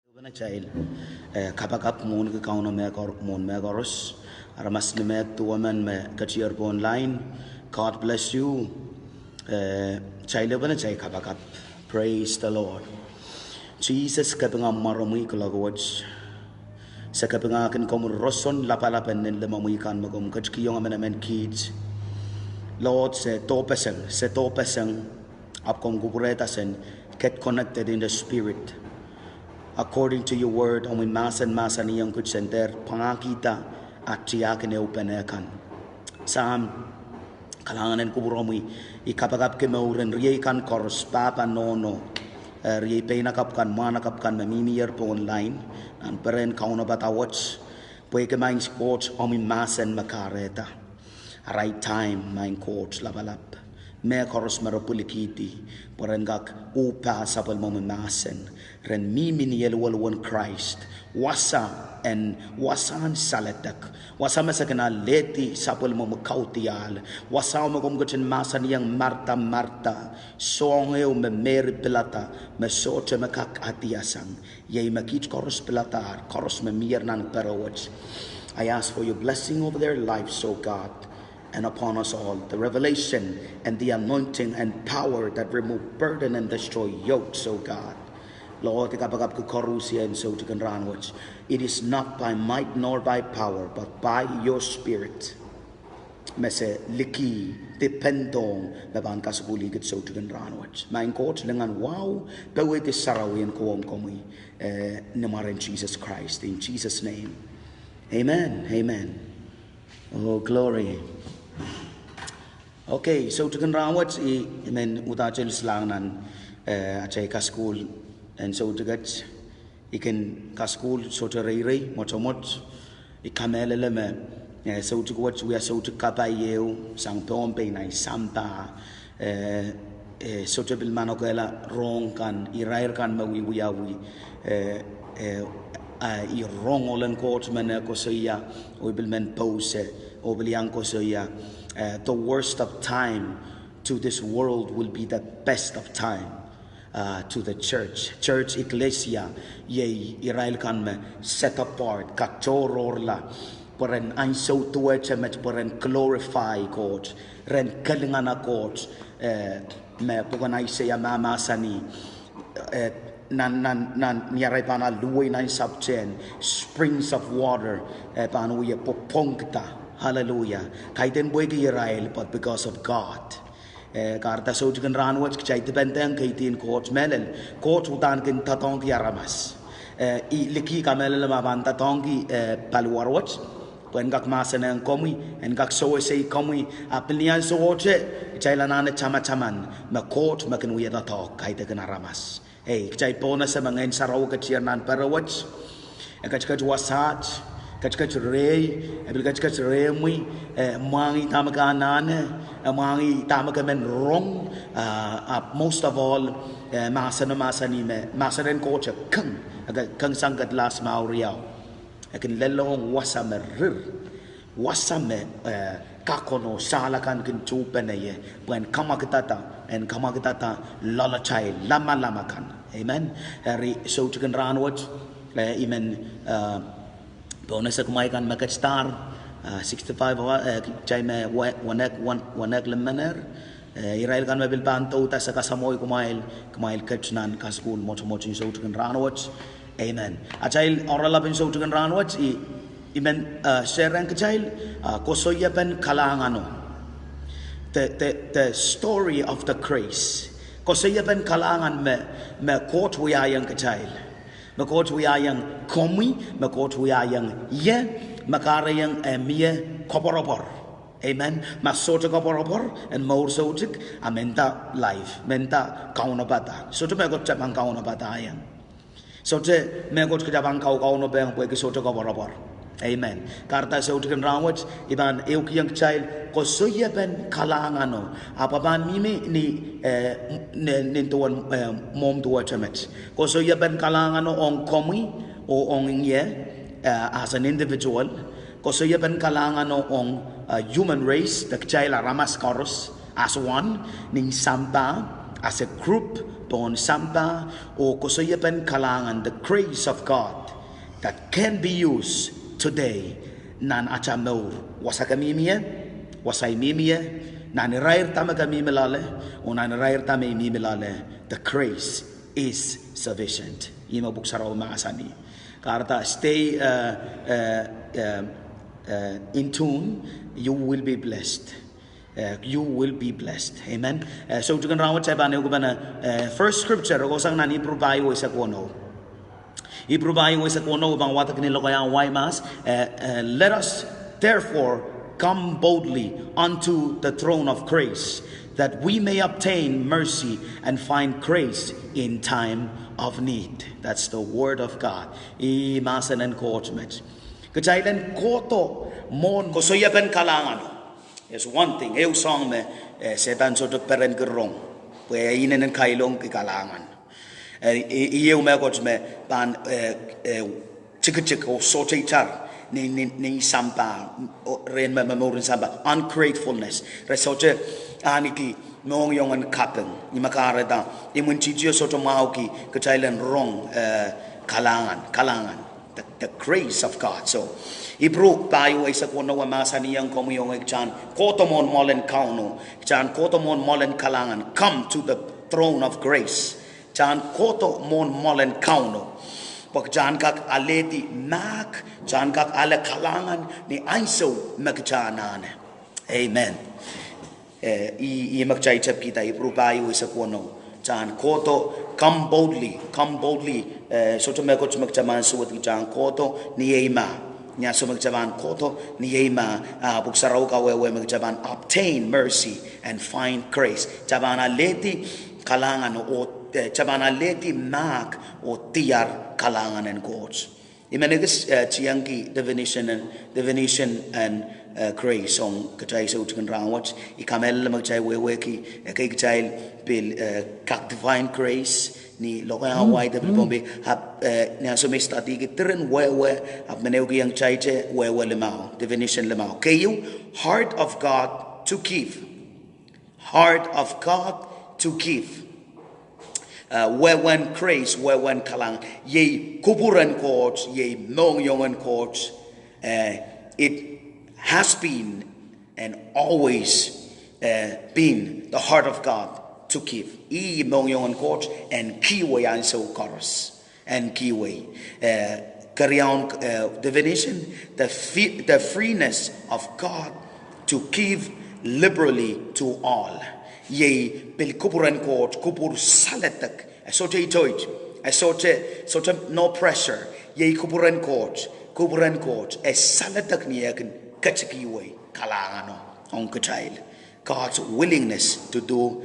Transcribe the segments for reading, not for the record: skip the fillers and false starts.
Atail, kapakap moon kikauna mehkoros, aramas ni Duwen kachir online. God bless you. Kapakap. Praise the Lord. Jesus kapinga marami kalagwaj. Sa kapinga kin kom roson lapalapen nin lemamuikan magum ketkihwei amenamen kids. Lord se topeseng apkom guguretasen get connected in the spirit. According to your word, on masan niyang kutsenter pangakita at tiyakin upenekan. Sam Kalahngan kuburomi ikapagap kemauren riekan koros papa nono rie penakapkan manakapkan mamimiyar po online and peren kauna batawats pwede main sports on masan makareta. Right time main coach labalap. Mehkoros marapulikiti porengak upa sapal mo masen ren mimini yelwalwan Christ wasahn saledek wasama sa kana leti sapal mo kautial wasao magumgutin masan yang marta songeu meri pilada sohte makak atiasang yay makich koros pilatar koros memir nan perawats. I ask for your blessing over their lives, O God, and upon us all, the revelation and the anointing and power that remove burden and destroy yokes, O God. Lord, it is not by might nor by power, but by your spirit. Mese liki dependong laban kasubuligit so to ganranwach. Mein coach lengan wow, bewit is sarawin koom komi namaren Jesus Christ. In Jesus' name. Amen. Amen. Oh, glory. Okay, so to ganrawat men utachel slangan achay ka school and so to get iken ka school so to rei motomot ikamele me so to what we are so to kapayeu sang pompe na sampa so to bil manokela wrong kan irair kan mawiwi I wrong olen court men kosoia o bil men pose o biliang kosoia. The worst of time to this world will be the best of time to the church. Church Ecclesia, ye Israel kan me set apart, katororla, poren ansou tuechemet poren glorify God, ren Kalahngan God, me poganai seya mama sani. Nan niaray pana luway na subchen springs of water panuya popongta. Hallelujah. Kaiten boy ki Israel, but because of God. Karta so chicken ranwach kchay dependent kaitin coach melel coach utan kin tatong ki aramas. Liki kamel maban tatong ki paluarwach. When gak masan ang komi and gak sewesei komi apilian sohte kchay lanane chamachaman ma coach makinwiya tatok kaita kin aramas. Hey kchay pona sa mga insaraw kachir nan parawach. Kachkach wasat. Kachkach rei, kachkach remui, mangi tamaka anahn, mangi tamaka men wrong. Most of all, masan coach kung sangat las mauriao. Akin lelong wasame kakono salakan kin chupeneye. When kamakitata and kamakitata lalachai lama kan. Amen. So chicken ranwat, amen. Bonus kumaikan makat star 65 chay me wanek lemener Israel kan mabil panto ta sa kasamoy kumail kachnan ka school mocho so to ranwatch. Amen. Atail oralapin so to ranwatch imen serang kachail Kosoiepen Kalahngano. The story of the grace. Kosoiepen Kalahngano mehkot wiahiong kachail. Mehkot wiahiong komi, mehkot wiahiong ye, makarayang mie koporopor. Amen. Masote koporopor and more sotik amenta life, menta kaunabata. So to mehkot japang kaunabata yan. So to mehkot japang kaunabang pwede sote koporopor. Amen. Karta sa utikan rawat iban eukiyang child Kosoiepen Kalahngano apaban mimi ni nintuan mom tua chemet Kosoiepen Kalahngano on komi o on ye as an individual Kosoiepen Kalahngano on human race the child ramas koros as one ning sampa as a group Bon samba o Kosoiepen Kalahngano, the grace of God that can be used today. Nan achamur wasakamimie, wasaimimie, nan rair tamakamimilale, o nan rair tamimilale. The grace is sufficient. Ima buksaraw maasani. Karta stay in tune, you will be blessed. You will be blessed. Amen. So you can rawat sa bana ko first scripture ko sang nan Ipru bayo sa kono. Ipru bayo sa kono bang watak nilo kaya why mas. Let us therefore come boldly unto the throne of grace, that we may obtain mercy and find grace in time of need. That's the word of God. Imas and encouragement. Kailan koto mon Kosoiepen Kalahngano. There's one thing. Eu song me setan so to peren gerong. Pwe inen en keiong Kalahngan. Eu mehkot me pan chik o sohte tar ni samba ren me memorin samba ungratefulness. Resoche aniki Mohngiong and kapeng ni makareda imun chijo so to mauki kailan wrong Kalahngan. The grace of God. So Ipru tayo ay sa kuno wa masaniyang komuyong chan kotomon mwoalen kauno chan kotomon mwoalen Kalahngan, come to the throne of grace chan kotomon mwoalen kauno pag chan kak aleti mak chan kak ale Kalahngan ni ansou magchanan. Amen. I magchay chap kita Ipru tayo ay sa kuno chan koto come boldly so to mehkot magchaman suwat chan koto ni eimah nya so magjaban koto ni eimah buksaraw ka wewe magjaban obtain mercy and find grace jabana leti Kalahngan o jabana leti mak o tiar Kalahngan and gods imenegus chiangki definition and grace on kachay sa utkan rawat ikamel magchay wewe ki kay kachay bil kak divine grace ni lokaya wai de bombe hab nya so me study ki tren wewe hab meneu ki yang chaiche wewe lemao definition lemao keiong heart of God to give wewen grace wewen Kalahngan ye Kupwuren Koht ye Mohngiong Koht. It has been and always been the heart of God to give. Mohngiong Koht and kihwei ansou koaros and kihwei. Kariang definition, the freeness of God to give liberally to all. Ye bil Kupwuren Koht kupur saledek sohte itoit sohte no pressure. Ye Kupwuren Koht saledek niyakin ketkihwei Kalahngan on atail. God's willingness to do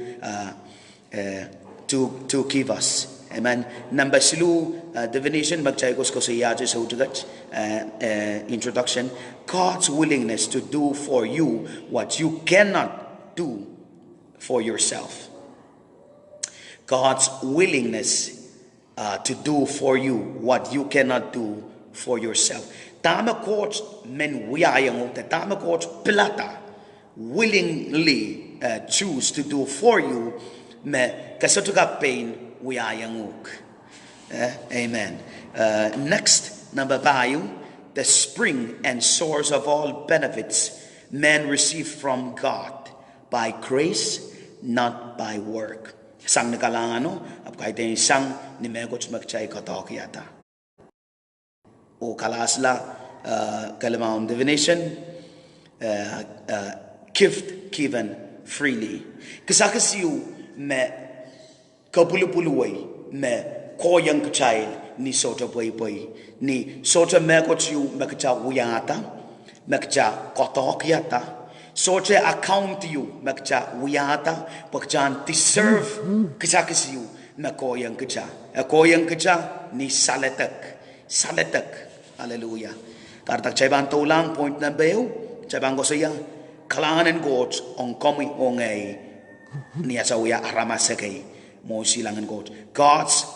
to give us. Amen. Number silu definition magchay ko siyaje sa utugat introduction. God's willingness to do for you what you cannot do for yourself. God's willingness to do for you what you cannot do for yourself. Mehkot men wiahiong mehkot pilada willingly choose to do for you me kasotukapen wiahiong. Amen. Next number bayu, the spring and source of all benefits men receive from God by grace, not by work. Sang ni Kalahngan ap kahit sang ni mehkot magchay katok yata. O kalasla kalamang definition, gift given freely. Kasakasiu me kapulupuluway me koyang kitail ni sohte boy ni sohte mehkot yu magcha wiyata magcha katok yata sohte account yu magcha wiyata pagchan deserve kasakasiu me koyang kacha ni saledek. Hallelujah. Kartak chayban tulang point na beo chayban ko siya Kalahngan and gods on komi ongay niya sa uya aramasakay mo silangan gods. God's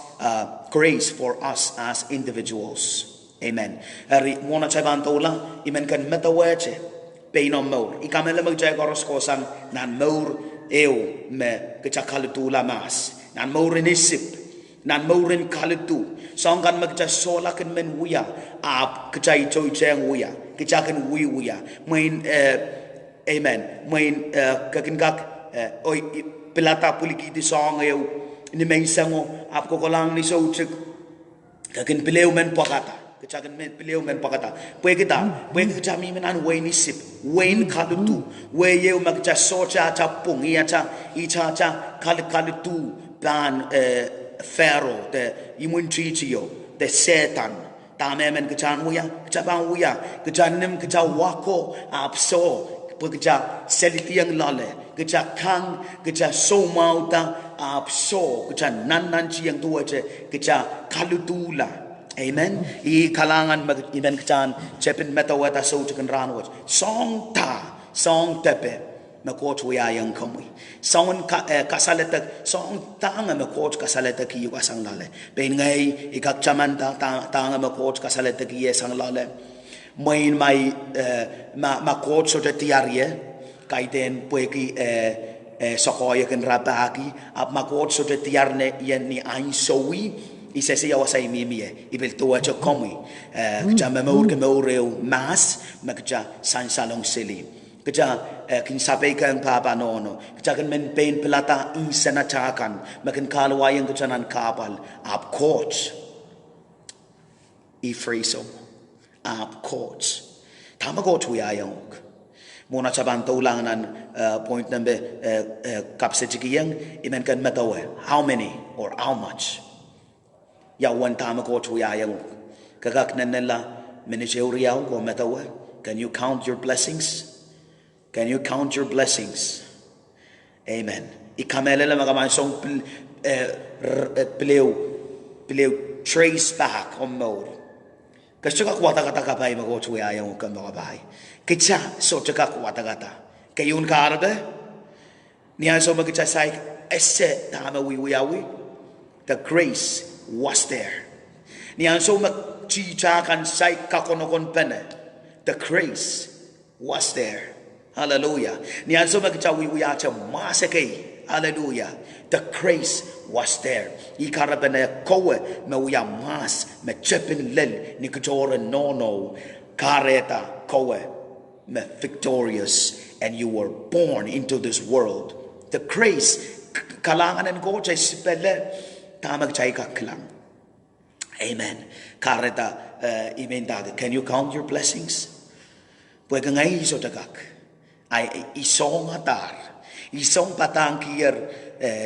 grace for us as individuals. Amen. Ari mona chayban tulang imen kan metaweche peinom mor ikamela magjay koros kosang nan mor eu me kachakalu tula mas nan maurin isip nan maurin kalitu song kan magja sola kan men wuya ap kejai choi cheng wuya kejakan wuya main amen main kakin gak oi pilata puliki di song eu ni main sango ap ko kolang ni so chik kakin pileu men pakata kejakan men pileu men pakata pue kita mi menan wain isip wain kalitu we eu magja socha cha pung ia cha kalitu ban Pharaoh, the imunchichio, the Satan, tamemen kejan wuya, kejaban wuya, kejanim kejawako abso, keja selitiang lale, keja kang, keja somauta abso, keja nanan chiang tuaje, keja kalutula. Amen. I Kalahngan iben kejan chepin metawata so chicken ranwatch. Song tepe. Mehkot wiahiong kami. Song kasaletek song tanga mehkot kasaletek iu asang lale. Ben ngai ikak caman tanga mehkot kasaletek iu asang lale. Main mai mehkot sohte tiarie kaiten pueki sokoyepen rabaki ap mehkot sohte tiarne ni ansou isese wasai mimie ibel tua kami. Keja memoreu mas mekja sansalong seli. Keja kin sampaikan papa nono keja kan mpen pilada insana cakan makin kalawayang kejanan kapal ap coach ifriso ap coach tama coach wiahiong muna caban tulangan point number kapsejigiyang iman kan metawe how many or how much ya one tama coach wiahiong kagak nanela managerial ko metawe can you count your blessings? Can you count your blessings? Amen. Ikamelela magamasong pileu trace back on mode. Kasi kakwata kata kapay magoto wiahiong kan magabay. Kitsa so tsaka kwata kata. Kayun karade niya so magkitsa say esse tama wiyawi. The grace was there. Niya so magchichakan say kakonokon pene. The grace was there. Hallelujah. Nianso magcawi wiacha masake. Hallelujah. The grace was there. Ikarabene kowe me wiya mas me chepin lel nikjore no kareta kowe me victorious and you were born into this world. The grace Kalahngan and goche spelle tamag chay kaklang. Amen. Kareta imendag. Can you count your blessings? Pwede ngay iso tagak. Ay isong atar isong patang kier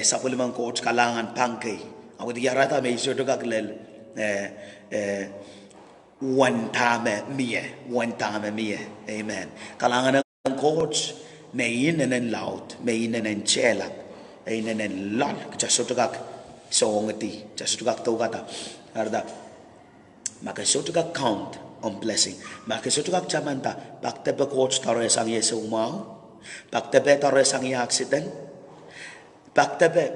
sa pulimang coach Kalahngan pangkay awad yarata may iso gaglel one time mie amen Kalahngan ng coach mehn and laud mehn and chelak and lol just so gak songati just to gak to gata arda makaso to gak count on blessing. Makaso tukak chamanta baktebe coach taro sang yeso umao baktebe taro sang ye accident baktebe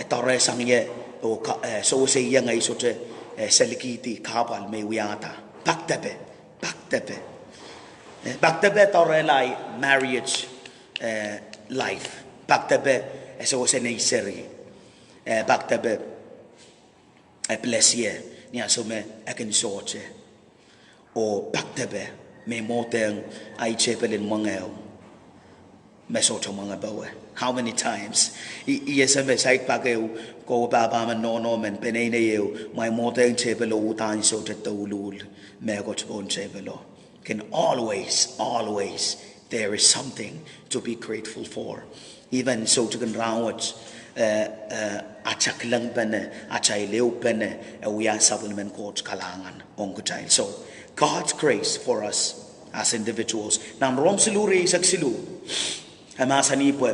taro sang ye o sewesei ngai sote selikiti kapal me wiata baktebe taro lai marriage life baktebe sewesei nei seri baktebe bless ye niya so me akin sohte o baktebe me moteng ai chepelin mangel me soto mga bawe. How many times iesa me saik pageu ko baba man no men penene eu my moteng chepelo utan so te tulul mehkot bon chepelo can always there is something to be grateful for. Even so to can rawat achak lang pene achai leu pene we are supplement coach Kalahngan on kitail. So God's grace for us as individuals nam rom siluri saksilu hamasani po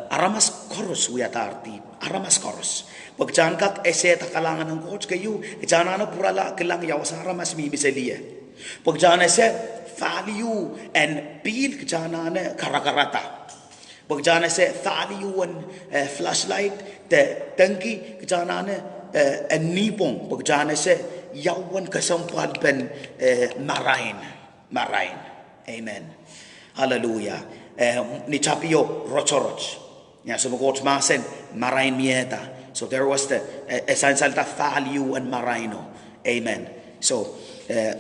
aramas koros we atarti aramas koros pagjan kak eset Kalahngan ng coach kayu janana purala kelang yawasa aramas mi miselie pagjan eset value and bil janana karakarata pagjan se value and flashlight the tangki janane nipong pagjan se yawan kasampal pen marain amen hallelujah ni chapio rochoroch Yeah, so mehkot masen marain mieta. So there was the essential value and marino. Amen. So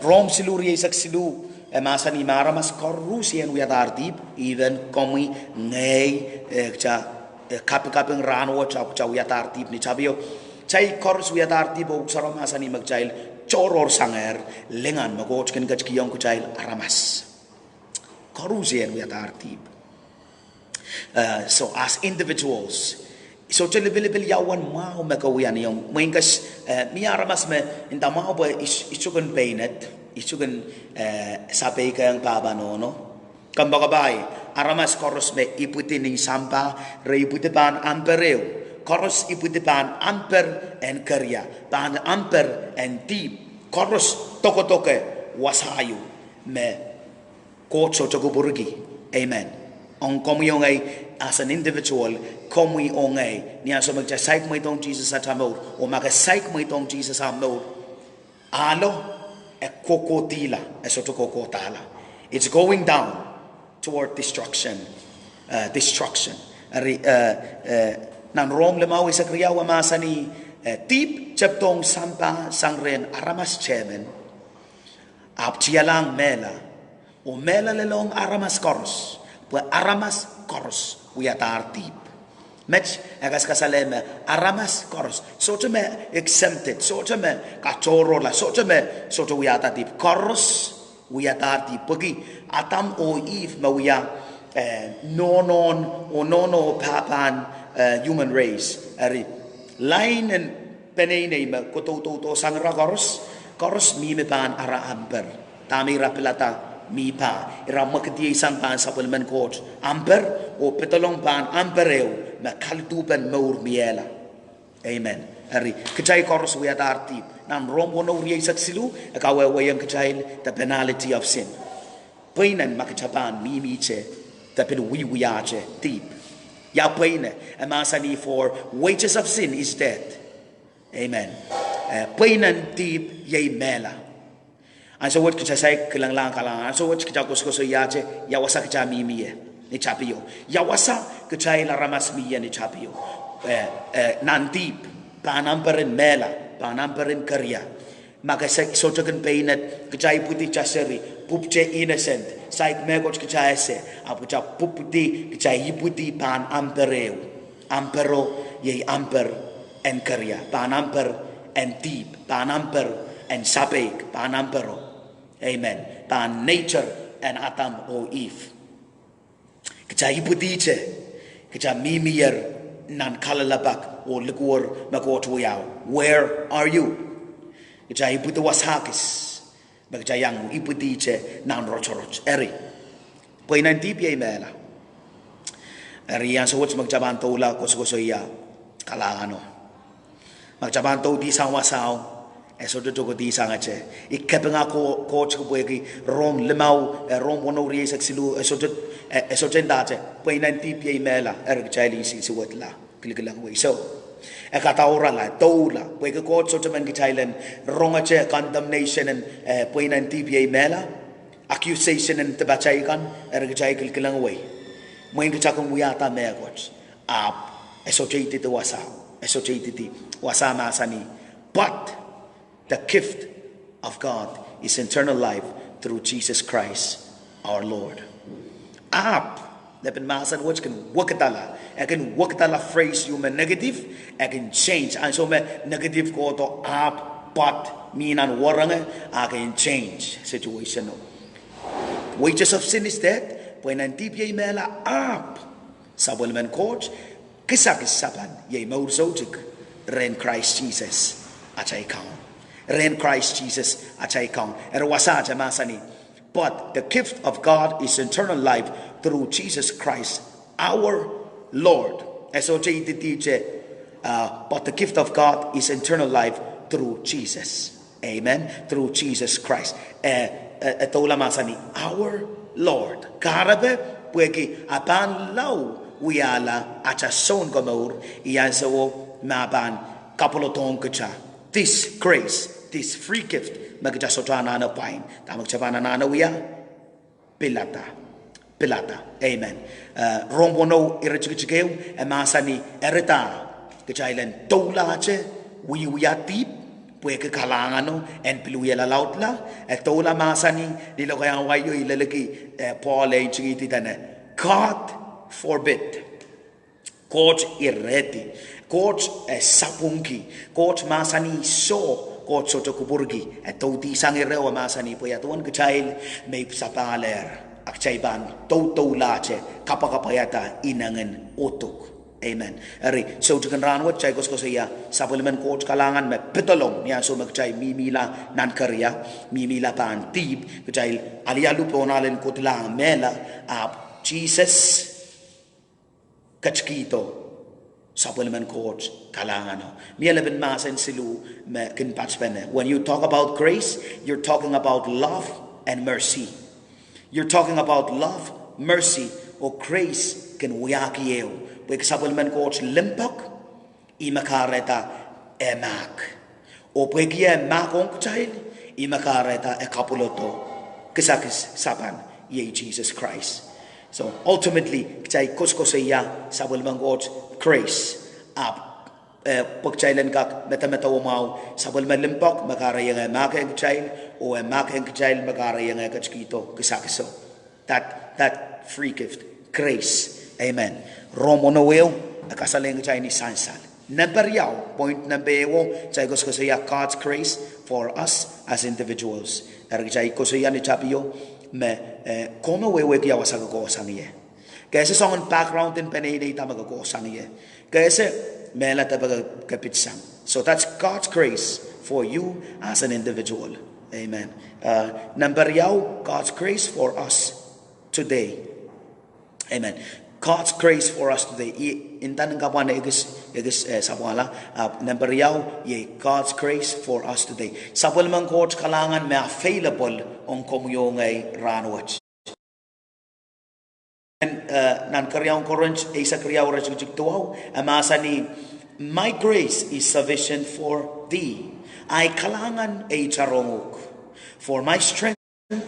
Rom siluri isak silu masani maramas korrusian we are deep even komi nei cha kaping rano cha we are deep ni chabio chai korus we are deep o saro masani magjail choror sanger lengan mehkot ken ketkihwei kujail aramas korrusian we are deep. So as individuals, so chilibil yawan mau wiahiong mengkas miaramas me inda mau ba isugan painet isugan sape kayang babanono kambagabay aramas koros me iputin sampa re iputipan ampereu koros iputipan amper and karya pan amper and deep koros tokotoke wasayu me kocho chokuburgi. Amen. On Mohngiong as an individual, Mohngiong niya so magsasaik mo itong Jesus at amod o magasaik mo itong Jesus amod alo kokotila kokotala. It's going down toward destruction. Nan Rom lemaw isa kriyawa masani tip chaptong sampa sangren aramas chemen apchialang mela o mela lelong aramas koros. Aramas koros we are deep. Match agas kasaleme aramas koros. So to me exempted. So to me kachorola. So to me so to we are deep. Koros we are deep. Pagi atam o Eve ma we are no pahn human race. Ari line and penene ma koto sangra koros mi me pahn ara amper. Tami rapilata mi pa iramakati isang pan sa mehkot amper o petolong pan ampereu na kaltupan maur miela. Amen. Ari kejai koros we are deep. Nan Rom wono riay saksilu akawawayang kejai the penalty of sin. Painan makachapan mimiche the pen we are deep. Ya paine amasani for wages of sin is death. Amen. Painan deep yay mela. Ansou what kitasai Kalahngan ansou what Kosoiepen yawasa kita mimie ni chapio yawasa kita la ramas mie ni chapio nan deep panamperin mela panamperin karya maka sotoken painet kita puti chaseri pupche innocent saik mehkot kita ese apucha puputi kita puti pan ampereu ampero ye amper en karya panamper en deep panamper en sapek panampero. Amen. Pan nature and Adam o Eve. Kita iputiche, kita mimier nan kalalabak o ligur mehkot wiaw. Where are you? Kita iputi washakis. Kita yang iputiche nan rochoroch. Eri. Painan tipi mela. Eri yang sewot magjabanto la Kosoiepen Kalahngano. Magjabanto di sang wasao. So to go di sangache ikapanga ko coach ko buegi Rom lemau Rom wono ri saksilu so tendate painan tipi mela chali si wetla kliklang way so ekataura la tola buegi coach so man Thailand rongache condemnation and painan tipi mela accusation and tabachaikan chai kliklang way moin kichakong wiata mehkot associated to wasao associated wasama sani but the gift of God is eternal life through Jesus Christ our Lord. Lepen masan words can wakatala. I can wakatala phrase human negative. I can change. And so me negative ko to but minan waranga. I can change situation. Wages of sin is death. When antipia mela sabol mehkot kisakisapan ye maur sotik ren Christ Jesus achai count. Ren Christ Jesus achai count. Erwasa masani. But the gift of God is eternal life through Jesus Christ our Lord. But the gift of God is eternal life through Jesus. Amen. Through Jesus Christ. Our Lord. Karabe pueki apan lau wiala achason gomor iyansawo maban kapolotong kacha. This grace, this free gift, magkasotana na pain. Tamag chabana na wiya pilada. pilada. Amen. Rombono irachikeu emasani ereta kechailen toulache wiatip pueke kalangano en piluela laudla tola masani dilokaya wayo ileleki Paul chigiti tane. God forbid. God ireti. God sapunki. God masani so. God soto kuburgi. Tauti sangireo masani puyatuan kechail may sapaler. Akchaiban lache kapakapayata inangan otok. Amen. Eri so to ranwat chay koskosia supplement coach Kalahngan me pitolong niya so magchay mimila nan karya mimila pan tib kchay alialu ponalen kotla mela Jesus kachkito supplement coach Kalahngan miela ben masen silu me kin patspene. When you talk about grace, you're talking about love and mercy. You're talking about love, mercy, or grace can wiahiong. Wek supplement coach limpok imakareta emak. O pwekia makong child imakareta ekapuloto kisakis sapan ye Jesus Christ. So ultimately chay koskoseya supplement coach grace up pagchailan kak metameta umaw supplement limpok makarayang emakeng child o emakeng child makarayang ekachkito kisakiso. That free gift, grace. Amen. Romo Noel, a kasaling Chinese sansal. Number point number chay koskoseya God's grace for us as individuals. Erjay koseya ni chapio me kono wewe kya wasaga ko sangiye. Kaise song background in penede tamaga ko sangiye. Kaise mela tabaga kapitsang. So that's God's grace for you as an individual. Amen. Number God's grace for us today. Amen. God's grace for us today. Intan kapan egis sabwala number ye God's grace for us today. Supplement coach Kalahngan me available on Mohngiong ay ranwach. And nan karyang koranch isa karyaw rajiktuaw amasani my grace is sufficient for thee. Ay Kalahngan ay charonguk. For my strength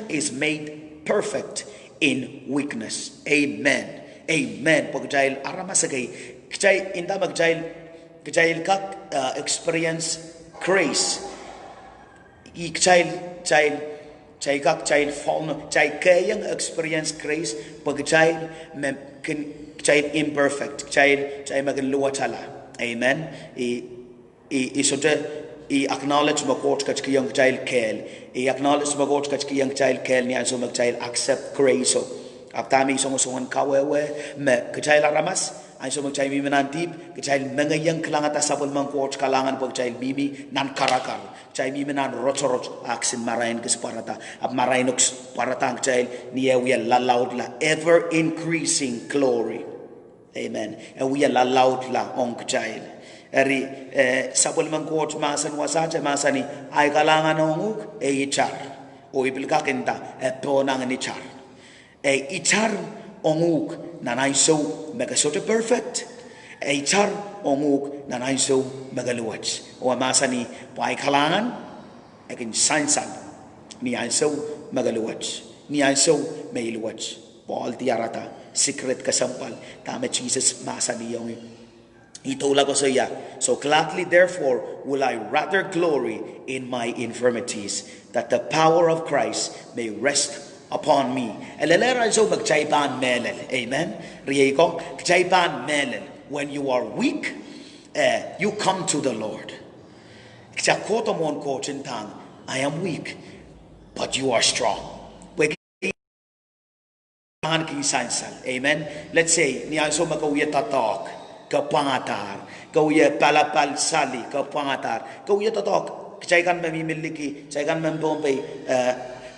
is made perfect in weakness. Amen. Amen. Pagjail aramasagay kchay inda magjail kak experience grace. Chay kak child fall chay keiong experience grace pagjail chay imperfect chay maganluwa chala. Amen. Acknowledge magcoach ketkihwei child kel. Acknowledge magcoach ketkihwei child kel niya so magchild accept grace so. Aptami songoson kawewe me kechail ramas ay so magchay mimi nantib kechail mengayang kalangata sabol mangcoach Kalahngan pagchail mimi nan karakal chay mimi nan rochoroch aksin marain kisparata ap marainox paratang chail niya la laud la ever increasing glory. Amen. And we la laud la on kechail eri sabol mangcoach masan wasache masani ay Kalahngan onguk e ichar o ibilkakenta e ponang ni char. Ichar onguk nanay so magasote perfect. Ichar onguk nanay so magaluwach. O amasani pay Kalahngan akin sansan ni ansou magaluwach. Ni ansou mailuwach. Paul tiarata secret kasampal tama Jesus masani yung itola ko saya. So gladly therefore will I rather glory in my infirmities, that the power of Christ may rest upon me. Elelera so magchaipan melel. Amen. Rieko chaipan melel. When you are weak, you come to the Lord. Chakotomon kochintang. I am weak, but you are strong. Amen. Let's say niya so magawya tatok kapangatar, kawya palapal sali kapangatar, kawya tatok. Chaikan mamimiliki, chaikan mambombay.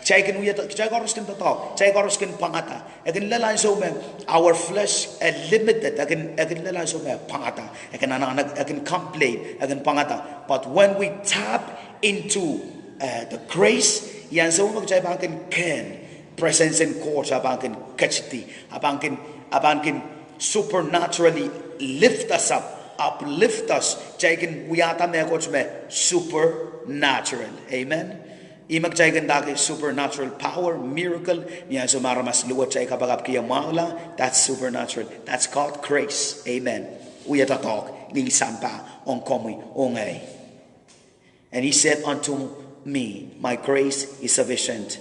Chaikan uyat chaikoros kin tatok, chaikoros kin pangata. Akin lalan so me our flesh limited. Akin lalan so me pangata. Akin complain. Akin pangata. But when we tap into the grace, yan so magchay bangkin ken presence in court abangkin kachiti abangkin supernaturally lift us up, uplift us. Chaikan uyata me coach me supernatural. Amen. Imak chay ganda supernatural power, miracle. Niya so maramas luwat chay kabagap kaya mwoalen. That's supernatural. That's called grace. Amen. Uyatatok ni sampa on komi ongay. And he said unto me, my grace is sufficient,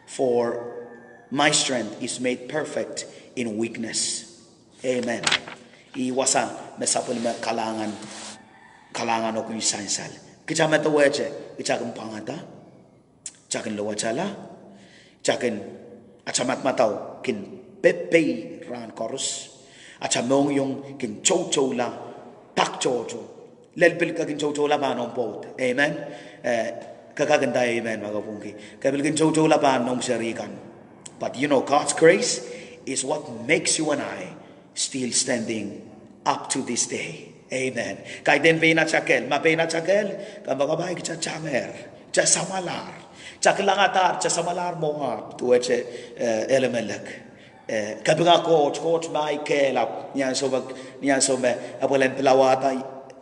for my strength is made perfect in weakness. Amen. Iwasa mesapul me Kalahngan ko isansal. Kita metaweje, kita pangata, jakin lowachala, jakin achamat mataw kin pepe ran koaros, Mohngiong kin chow la tak chow. Lelpil ka kin chow la banong pot. Amen. Kakaganda amen magapungki. Kabil kin chow la banong sarikan. But you know, God's grace is what makes you and I still standing up to this day. Amen. Kay den pena chakel, mapena chakel, kabagabay kita chamer, cha samalar, chakilangatar, cha samalar moab, tuweche elemelek. Kabiga coach mai kelap, niyan so me apolen pelawata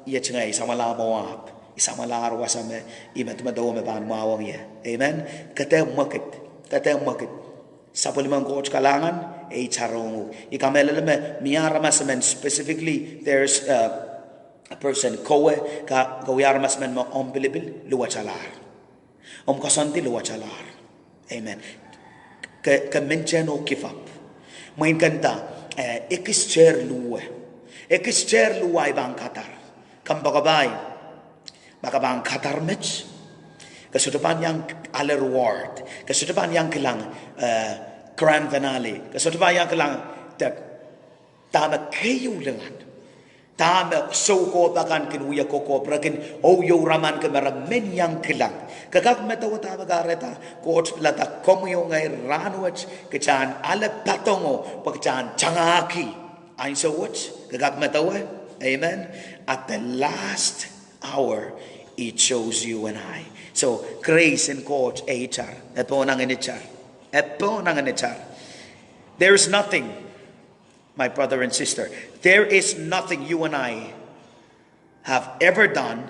yechngay samalar moab, isamalar wasame imet madaw me ban mawang ye. Amen. Katem market. Sapulimang coach Kalahngan, charong. Ikamelele miaramasamen specifically. There's a person kihwei ka kawiarmasmen mo ombilibil luwachalar. Kasanti luwachalar. Amen. Ka mencheno kifap. Main kanta ekischer luwe. Ekischer luwe bang katar. Kambagabay. Makabang katar mech. Kasudapan yang ale reward. Kasudapan yang kelang grand finale. Kasudapan yang kelang tama kayo lengan. Tama soko bakan kin uya koko brakin yo raman kamera men yang kelang. Kagak metawa tama gareta coach lata komiong ay ranwach kechan ale patongo pagchan changaki. Ansou kagak metawa. Amen. At the last hour, it chose you and I. So grace and coach HR. There is nothing, my brother and sister. There is nothing you and I have ever done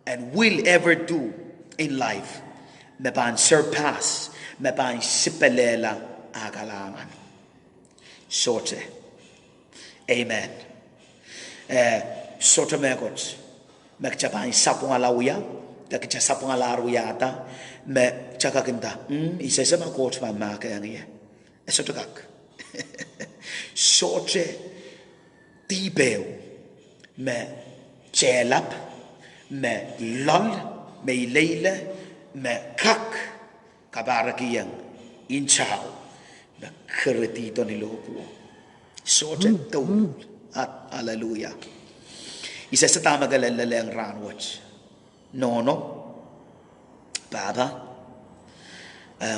and will ever do in life. Mpan surpass, mpan sipelela Kalahngan. Sohte. Amen. Sohte mehkot. Mekchapan sapung alawya. Dakcha sapung alaruya ata. Me chakakinta. Isesema coach pa maka yang iya. Esotokak. Sohte. Tibeu, me chelap, me lol, me leile, me kak, kabarakiyang, inchao, me keretito ni lopo. Sohte tol, at hallelujah. Isa sa tama galalala ang ranwatch. Nono, baba,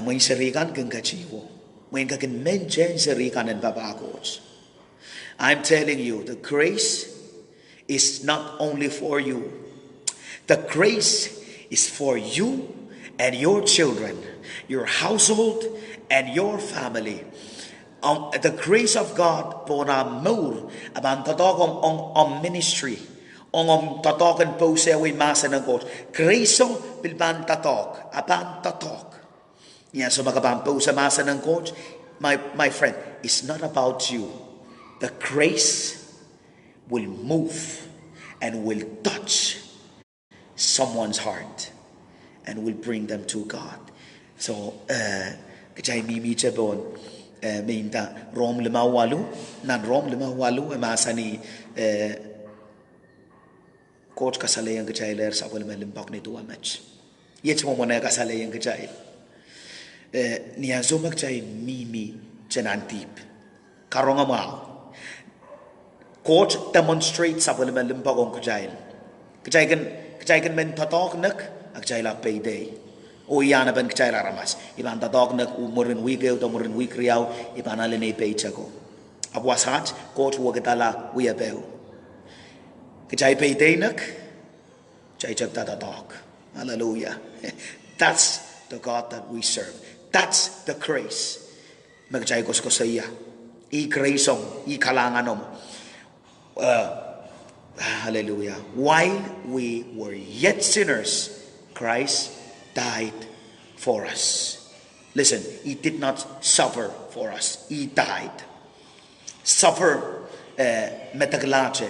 may sarikan kang kachiwo, may kakin menchen sarikan and baba coach. I'm telling you, the grace is not only for you. The grace is for you and your children, your household and your family. The grace of God po na more about tatokong on ministry. On tatokon po sewesei masa ng coach. Grace bilban tatok, aban tatok. Yan so magabang po sa masa ng coach. My friend, it's not about you. The grace will move and will touch someone's heart and will bring them to God. So, kajay mimi chabon, minta rom limawalu, nan rom limawalu, emasa ni coach kasalayang kajay ler sa wala malimbak ni tuwa match. Yech mo muna kasalayang kajay. Niya zomak kajay mimi chanantip. Karonga mao. Coach demonstrates sa wala malimbak ang kajay. Kajay kan men tatok nak, kajay la payday. O iyan na ban kajay la ramas. Iban tatok nak umurin wikaw, umurin wikriyaw, iban alin ay paycha ko. Abwasat, coach wagatala wiahiong. Kajay payday nak, kajay chag tatok. Hallelujah. That's the God that we serve. That's the grace. Magkajay kosoiepen. I-graceong, i-Kalahngano. Hallelujah. While we were yet sinners, Christ died for us. Listen, he did not suffer for us. He died. Suffer metaglache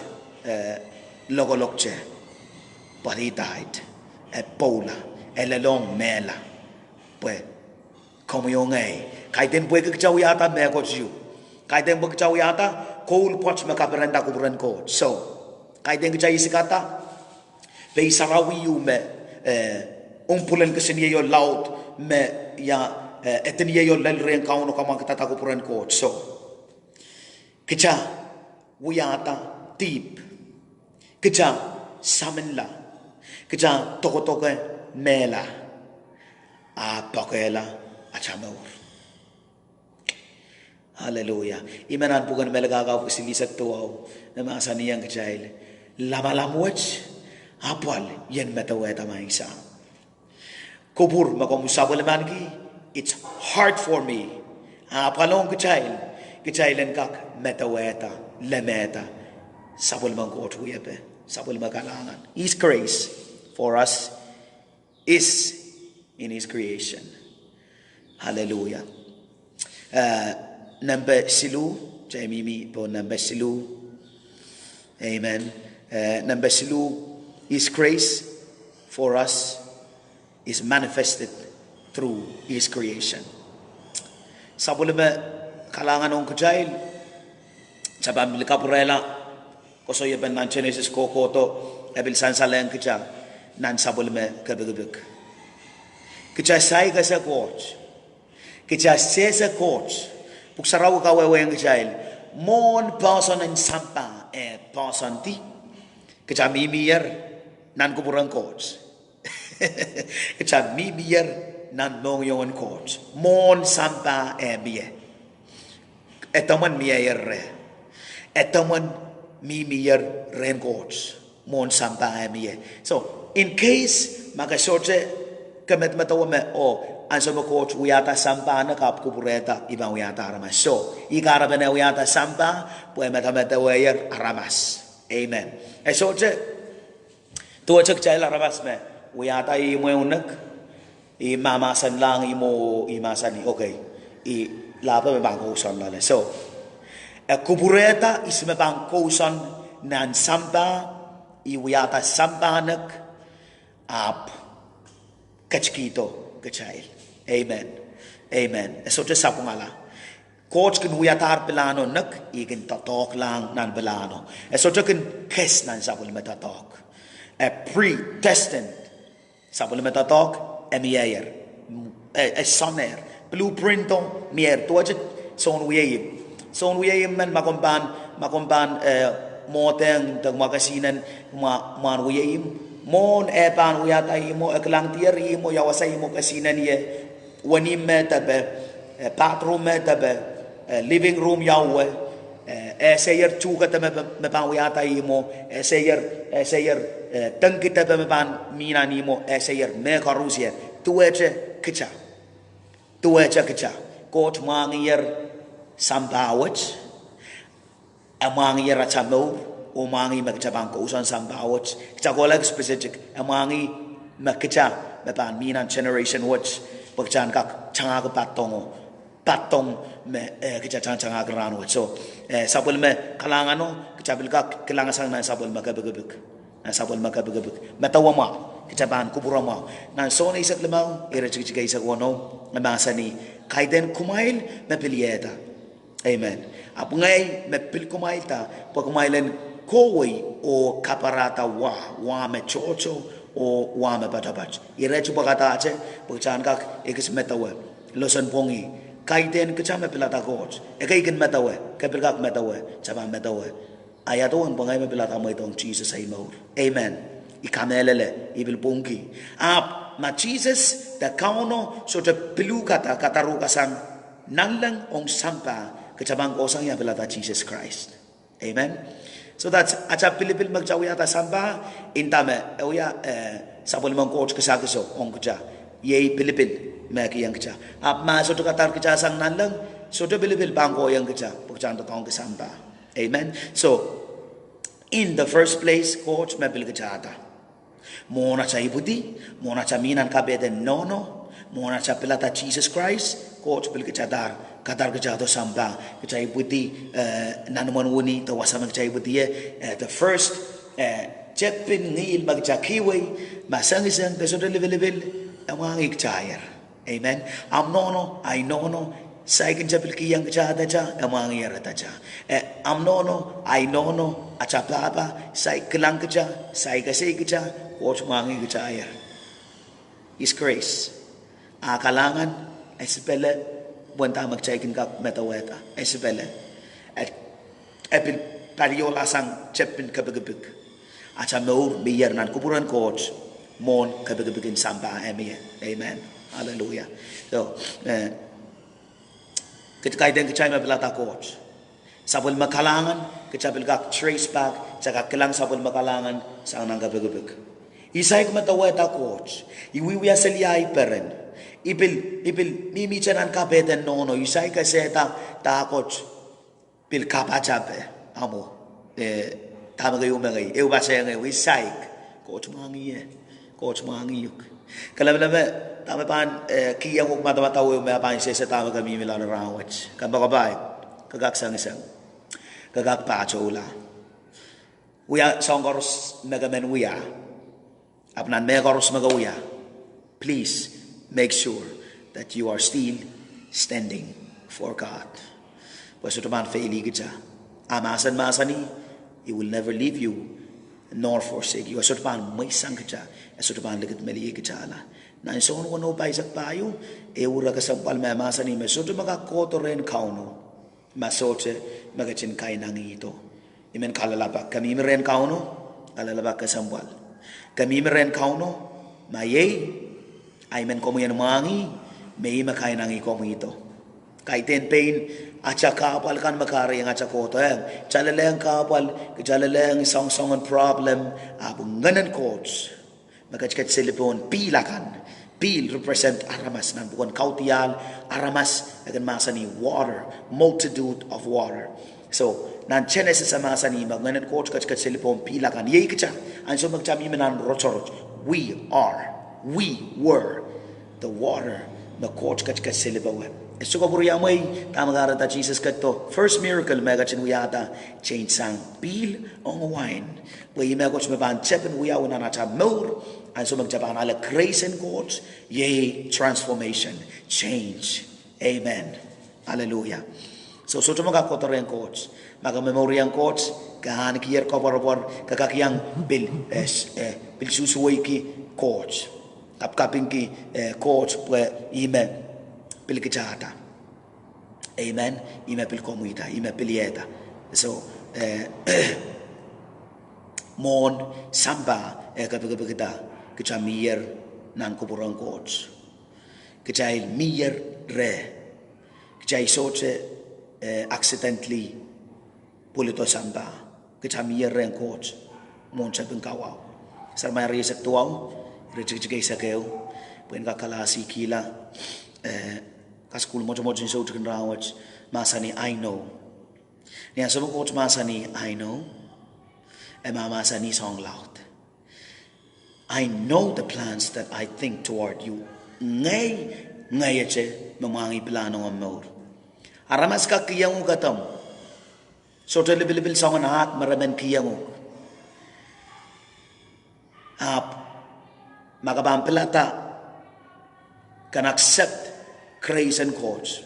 logolokche, but he died. Pola, elelong mela, pues Mohngiong kaiten bue kejauhiata mehkot. Kaiten bue kejauhiata koul poch mekaperenda Kupwuren Koht. So kaiten kejai sikata be sarawi me umpulen kesini yo laud me ya eteni yo lelren kauno kama kita Kupwuren Koht. So keja wiata deep keja samenla keja tokotoke mela a pakela a chamor. Hallelujah. Imanan bukan melagaw silisak tuaw na masaniyang kejayil lamalamwach apal yan metaweta maisa kubur makomusabal manki. It's hard for me apalong kejayil kak metaweta lemeta sabul mangkot huyepe sabul Kalahngan. His grace for us is in his creation. Hallelujah. Number silu Jamimi po number silu. Amen. Number silu, his grace for us is manifested through his creation. Sabul Kalahngan on kejayil sabam likapurela Kosoiepen nan Genesis kokoto ebil sansaleng keja nan sabul kebegebek keja sai kasa coach keja sesa coach puksaraw kawewe yang kejayil mon person in sampa person ti keja mimier nan Kupwuren Koht keja mimier nan Mohngiong coach mon sampa bie etaman mier etaman mimier ren coach mon sampa mie. So in case magasote kemet matawame o ansou coach wiata sampa na kap kupureta ibang wiata aramas. So ikara bene wiata sampa pue metameta weyer aramas. Amen. Esote tuwa cek jail aramas me wiata I mo unek I mamasan lang imo imasani. Okay. I lapa me bangko son lale. So kupureta isme bang kousan nan sampa I wiata sampanak ap kachkito kechayil. Amen. Amen. So just sapungala. Coach can wiatar pelano nak igin tatok lang nan belano. So just can kes nan sapul metatok. A predestined sapul metatok emier. A soner blueprint on mier tojet son wiayim. So wiayim man makomban moteng tag magasinan man wiayim mon epan wiata imo eklang tier imo yawasai imo kasinan ye wanim metabe bathroom metabe living room yawe esayer chuka tame mepan wiata imo esayer tangkita be mepan mina nimo esayer mekarusia tueche kicha coach mangier sambawach amangi rachamo umangi magchabang ko usan sambawach chagolag specific amangi makcha mepan minan generation watch pagchan kak changa ko patong me kicha changa grano so sabul me Kalahngano kichabil kak kilangasang na sabul makabegabek na sabul makabegabek metawama kichaban kuburama nan so na isak lemaw irechigay isak wono namasani kaiden kumail mepilieta. Amen. Apungay mepil kumailta pagkumailen kowei o kaparata wa me chocho o wa me batabat. Irechu bagatache pagchan kak ikis metawe losan pongi kaiden kechame pilada coach ekaikin metawe kapilkak metawe chaba metawe ayaton pangay me pilada mo itong Jesus ay mo. Amen. Ikamelele ibil pongi ap ma Jesus da kauno so te pilukata katarukasang nanlang ong sampa kecabang kosang ya pilada Jesus Christ. Amen. So that's acha pilipil magjawi ata sampa intame oya sabol mang coach kasakiso ong kuja ye pilipil maki yang kuja ap ma so to katar kuja sang nanlang so to pilipil bangko yang kuja pagchan to tong kasampa. Amen. So in the first place coach mapil kuja ata mona cha ibuti mona cha minan kabete nono Mona cha pilada Jesus Christ, coach pil kechadar, kadar kechado samba, kechay buti nanuman wuni, the wasahn kechay buti the first chepin ngil magcha kihwei, masang the sohte level, amang ikchayer. Amen. Amnono, I know, Saikin chapel kiyang kechada cha, amang yerata cha. Amnono, I know, achapapa, sai kelang kecha, sai kasay kecha, coach mangi kechayer. His grace. Kalahngan ay sepele buwan magchaikin ka metaweta ay sepele at epil pariola sang chepin kabagabig at sa maur biyar nan Kupwuren Koht mon kabagabigin samba emiye. Amen. Hallelujah. So kaidan kechay mapilata Koht sabol Kalahngan kecapil kak trace back sa kakilang sabol Kalahngan sang nang kabagabig isay kumataweta Koht iwiwiya saliyay peren Ipil mimi chanan kapeten nono isay kasi ta Koht pil kapachape amo tama kayo mga ba saya ngayon isay Koht mangiyuk kalablabe tama pan kiyang ug matamataw yung mga pan sa tama kami milano rawach kabakabay kagaksang isang kagakpachola uya songkoros magamen uya apnan mekoros magawiya. Please make sure that you are still standing for God. Pwes ito man faili kita. Amasan masani, He will never leave you nor forsake you. Asot man may sang kita. Asot man ligat mali kita ala. Na inson wano pa isak payo, ura kasampal may masani, masot makakoto rin kauno. Masote magachin kay nang ito. Imen kalalabak. Kami rin kauno, kalalabak kasampal. Kami rin kauno, mayay, aimen komo yan mangi, may makain ang ikomo ito. Kahit pain, at sa kapal kan makari ang at sa koto. Chalaleng kapal, chalaleng song-songan problem, abong nganan coach. Magkachkat silipon, pilakan. Pil represent aramas ng buwan kautial, aramas, agan masani, water, multitude of water. So, nan Genesis sa masani, nganan coach, kachkat silipon, pilakan. Yay kacha, ansou magchami manan rochoroch. We were the water na coach kachkat silibawan. Esto ko puri amoy tamagara ta Jesus kato. First miracle megachin wiyata change sang pil ong wine. Way megach maban chepen wiyaw na nata more ansou magjaban ala grace and coach yay transformation change. Amen. Hallelujah. So mga kotoren coach maga memoriang coach kahan kiyer ko por kakakiyang bil susuway ki coach kapkaping ki coach pwe ime pilkichata. Amen. Ime pilkomuita ime pilieta. So mon samba kapikita kichamier nan Kupwuren Koht kichai mier re kichai sohte accidentally pulito samba kichamier ren Koht mon chapin kawaw sarmay risak tuaw rejigay sa kayo puen kakalasi kila kaskul mojo so tukin rawach masani I know niya sa Koht masani I know masani song laud. I know the plans that I think toward you. Ngay eche mamangi plano amor. Aramas ka kiyang ugatam. Sohte libil song hat maramen kiyang magabang pilata can accept grace and cause.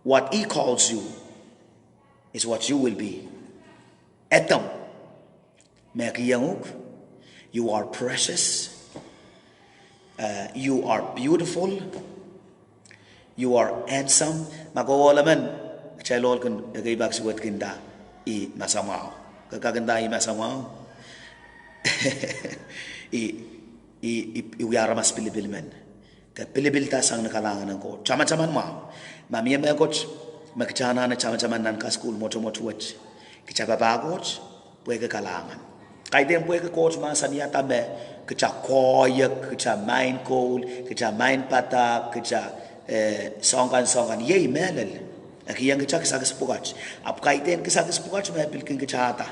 What He calls you is what you will be. Etam mehkiyang you are precious. You are beautiful. You are handsome. Magawalaman. Chalol kun agay siwat kinda I masamaw. Kakaganda I masamaw. Iwiyara mas pilibilmen. Kapilibilta sang nakalangan ng Koht. Chaman-chaman mo. Mamiya mehkot magchana na chaman-chaman nan ka school mocho-mocho-wach. Kichababagot pwede Kalahngan. Kaya din pwede Koht masaniya tabe kicha koyak, kicha mehkot, kicha mehn kicha songan yay melel. Akiyang kicha kisagas pugach. Ap kaya din kisagas pugach mehpilkin kicha ata.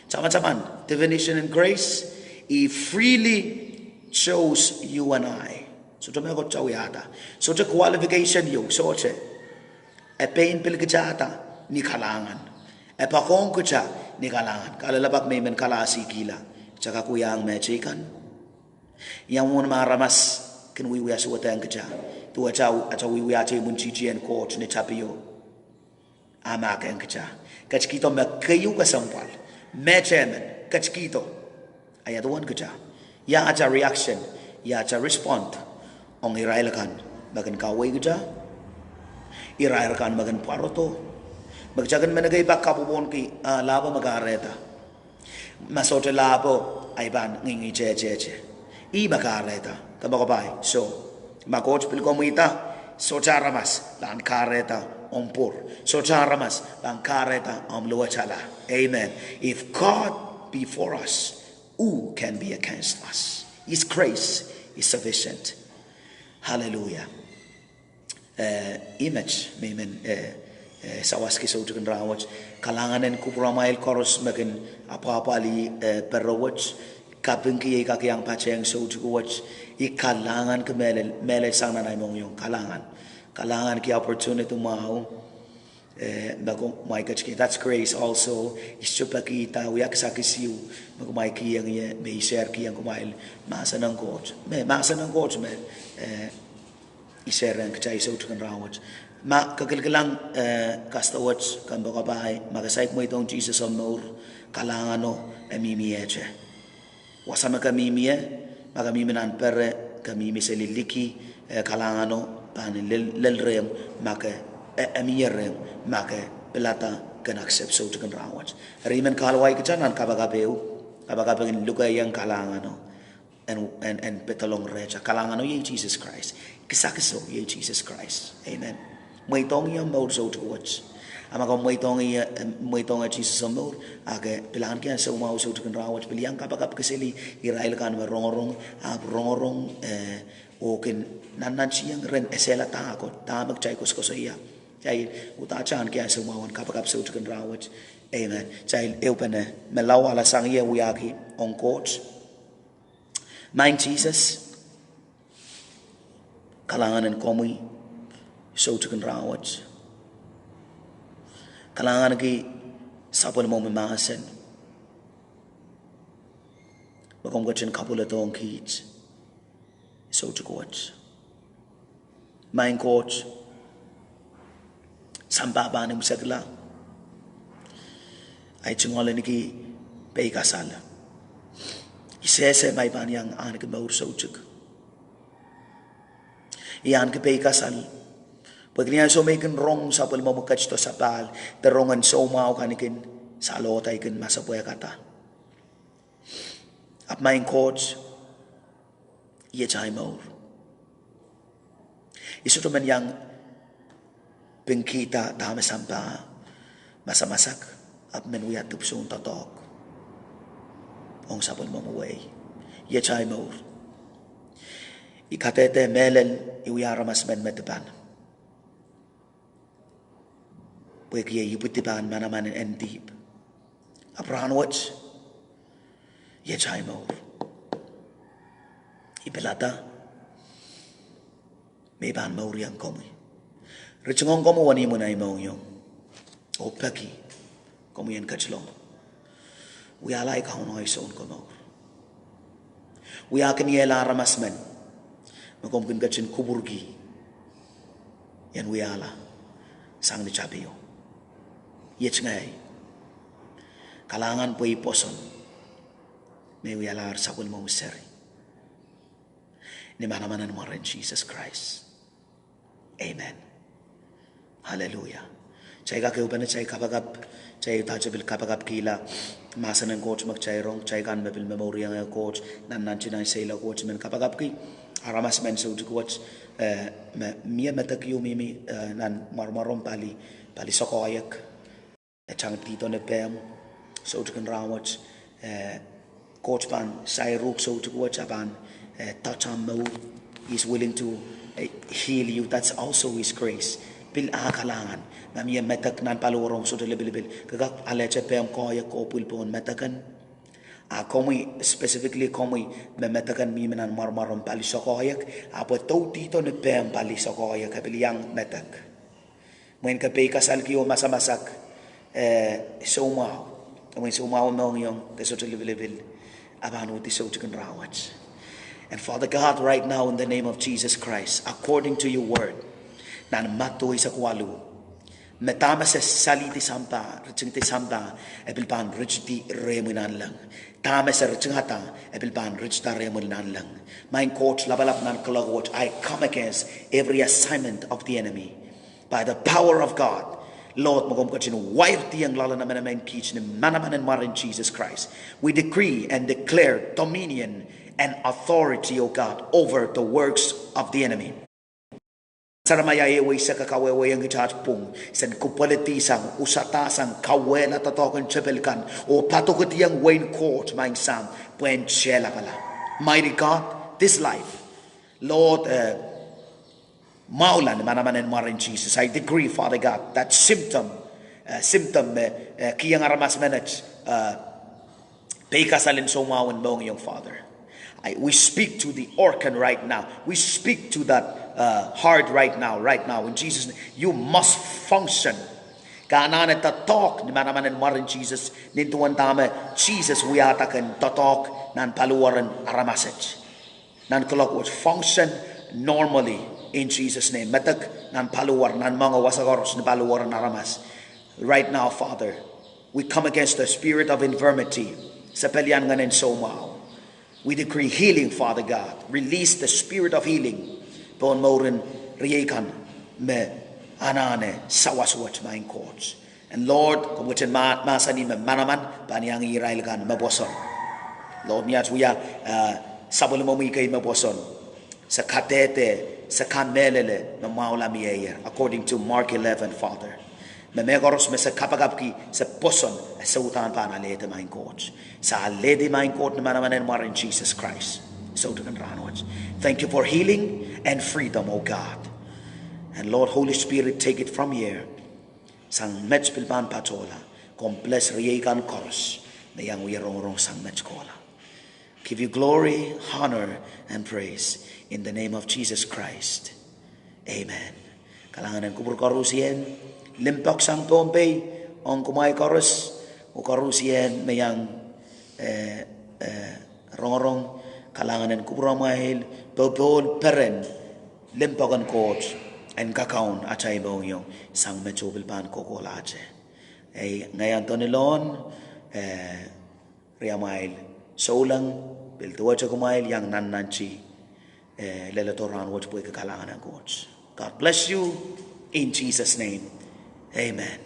Chaman-chaman, definition and grace, He freely chose you and I. sohte mehkot cawi ata sohte qualification yo sohte pain pil kejata ni Kalahngan pakong keja ni Kalahngan kalau labak mehn kalasi gila caka kuyang mejikan yang mun maramas ken wi asu watang keja tu aca wi ace mun cijen court ni tapio ama kan keja kachkito mekayu kasampal mechemen kachkito ayat wan keja ya aca reaction ya aca respond ong Israel kan bagan kawai keja Israel kan bagan paroto magjagan menagay bakapubon ki laba magareta masote labo aiban ngingi che I magareta kabakabay so makot pil komita so charamas lan kareta ompur so charamas lan kareta luachala. Amen. If God be for us, who can be against us? His grace is sufficient. Hallelujah. Image mehn sawas ki sohte kan rawat Kalahnghan kupramail koros makin apa-apa ali perawat kaping ki yang paceng sohte kuwat I Kalahngan ke mele sang nanay Mohngiong Kalahngan ki opportunity mau bago may kachki that's grace also istupa kita uyak sa kisiu bago may kiyang may share kiyang kumail masa ng coach i-share ang kacay sohte kan rawat ma kagalgalang kastawat kan baka bahay magasayk mo itong Jesus on more Kalahngano emimieche wasama kamimie magamimenan pere kamimi seliliki Kalahngano pahn lelrem make emierem make pilada kan accept sohte kan rawat rimen kalwai kecanan kabagabeu kabagabeng lugayang Kalahngano and betalong recha Kalahngano ye Jesus Christ kisakaso ye Jesus Christ. Amen. May tong yang mau sohte kuwat ama ko may tong Jesus amor age pilan kyan sa mau sohte kan rawat piliang kabagab keseli Israel kan rongorong oken nanan siyang ren esela takot tamak chay kosoia chay utachan kyan sa mau kabagab sohte kan rawat. Amen. Chay eupene melaw ala sang ye wiaki on court mein Jesus Kalahnghan komi sohte kan rawat Kalahnghan ki sapol mo memahasen bagom gachin kapulatong kit sohte kuwat mein coach sambaba ni musagla ay chungolen ki peikasal isese may banyang an ke baur sohte iyan ke peikasal pagniya so may kan rong sapol mo mukach to sapal terongan so mau kanikin sa laud ay kan masapoy kata ap mein coach ye chay mau isu to man yang pengkita dama sampa masamasak ap men wiat tupsun tatok ong sapol mo muway ye chay mau ikatete melen iwiaramas men metepan Pwede ibutipan manaman en deep. Aprahan watch. Ye chay mo. Ipilada. May ban mo riyang komi. Richongong komo wani mo na Mohngiong. O peki. Komo yan kachlong. Wialay ka honoy soon komo. Wiakin yela ramasmen. Makomkin kachin kuburgi. Yan wiala. Sang ni chabiyo. Yech ngay Kalahnghan po iposon may wialar sapol mo useri ni manamanan mo rin Jesus Christ. Amen. Hallelujah. Chay kakiupan na chay kapagap chay tajabil kapagap kila masa ng coach magchayrong chay kan mabil memory ang coach nan chinay sayla coach men kapagap ki aramas men so coach miya matakyo mimi nan marmarom pali sokoyak chang tito ne pem sohte kan rawat coach pan sai ruk sohte kuwat aban touch on mo is willing to heal you. That's also his grace pil Kalahnghan namiya metak nan palorong sohte lebil kagak aleche pem ko ya ko pulpon metakan Komi specifically komi memetakan mi menan marmaron pali sokoyak apa tau tito ne pem pali sokoyak kapiliang metak. Mwen kapay kasal kiyo masamasak sumao. Mwen sumao Mohngiong teso level abanu tiso chicken rawats. And Father God, right now in the name of Jesus Christ, according to your word, nan matoy sa kwalu. Metama sa saliti sampa, ritsing ti sampa, ebilpan ritsi remunan lang. Tama sa ritsing hata, ebilpan ritsi remunan lang. My coach, labalap nan kalahot, I come against every assignment of the enemy by the power of God. Lord, magom ka chino wire tiyang lala naman naman kich ni manaman and mar in Jesus Christ. We decree and declare dominion and authority, O God, over the works of the enemy. Saramayaewe sa kakaweway ang itachpong san kupalitisang usatasang kawela tatokan chepelkan o patukutiyang Wayne Court maing sam puen chela pala. Mighty God, this life, Lord, mwoalen manaman and mar in Jesus. I decree, Father God, that symptom kiyang aramas menach peikasalin somawan Mohngiong, Father. We speak to the organ right now. We speak to that heart right now. In Jesus' name, you must function. Kanan at tatok ni manaman and mar in Jesus. Nintuan tama Jesus we atakan tatok nan paluwaran aramasach. Nan kolokwas function normally in Jesus' name. Matak nan paluwar nan mga wasagoros ni paluwaran aramas. Right now, Father, we come against the spirit of infirmity. Sa Kalahngan and sohte. We decree healing, Father God. Release the spirit of healing. Pon moren riyekan me anahn sawaswat main courts. And Lord, kung witen masani me manaman paniang Israel kan maboson. Lord niyat wiya sabol mo kay maboson sa katete sa kamelele na mwoalen miyer according to Mark 11, Father. Memekoros me sa kapagapki sa poson sa utan pa na lete main courts. Sa lady main court naman and mar in Jesus Christ. So to ranwats. Thank you for healing and freedom, O God. And Lord, Holy Spirit, take it from here. Sang metspilban patola. Komples riyekan koros. Na yang wirong sang metskola. Give you glory, honor, and praise in the name of Jesus Christ. Amen. Kalahangan kubur korusien. Limpok sang tompay. Ong kumay koros. O korusien mayang rong Kalahangan kubramahil bobol peren limpagan coach and kakaon atay Mohngiong sang metsobil pan kokolache ay ngayon to ni Lohn riamail solang biltuwa cha kumail yang nananchi lelatoran watch boy Kalahangan coach. God bless you in Jesus' name. Amen.